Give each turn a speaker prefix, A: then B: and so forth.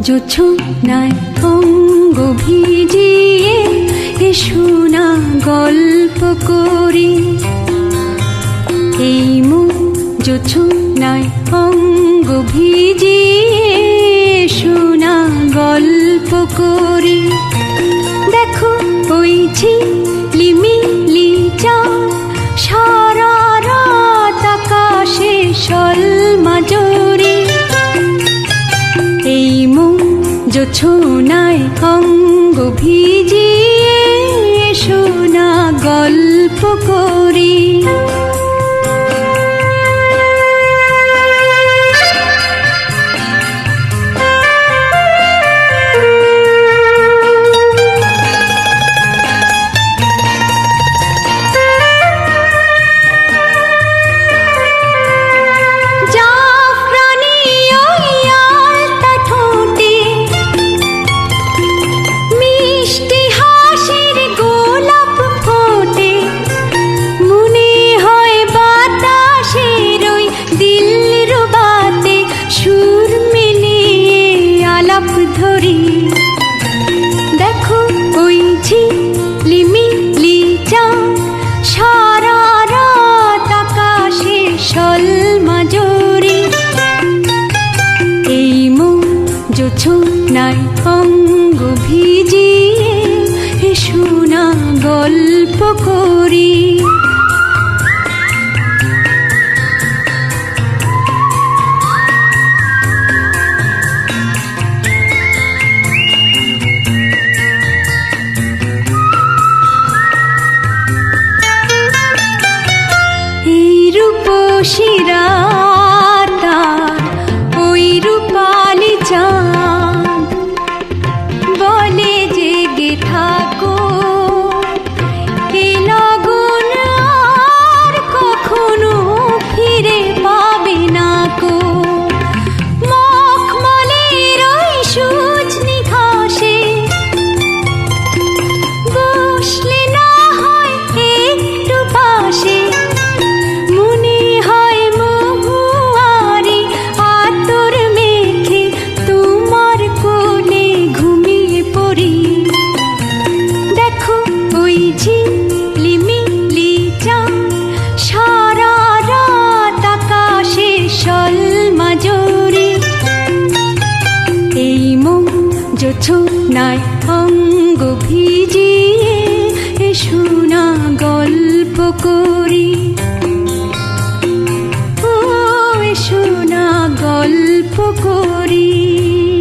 A: জোছনায় অঙ্গ ভিজিয়ে এসো না গল্প করি। এই মন জোছনায় অঙ্গ ভিজিয়ে এসো না গল্প করি। দেখো ওই ঝিলিমিলি চাঁদ সারা রাত আকাশে সলমাজরি। এই মন জোছনায় অঙ্গ ভিজিয়ে এসো না গল্প করি। দেখো ওই ঝিলিমিলি চাঁদ সারা রাত আকাশে সলমাজরি। এই মন জোছনায় অঙ্গ ভিজিয়ে এসো না গল্প করি। রূপসীরাতার ওই রূপালি চাঁদ বলে জেগে থাকো, এই লগন আর কখনো ফিরে পাবে না কো। মখমলের ওই সজনি ঘাসে বসলে না হয় একটু পাশে, ঝিলিমিলি চাঁদ সারা রাত আকাশে সলমাজরি। এই মন জোছনায় অঙ্গ ভিজিয়ে এসো না গল্প করি। ও এসো না গল্প করি।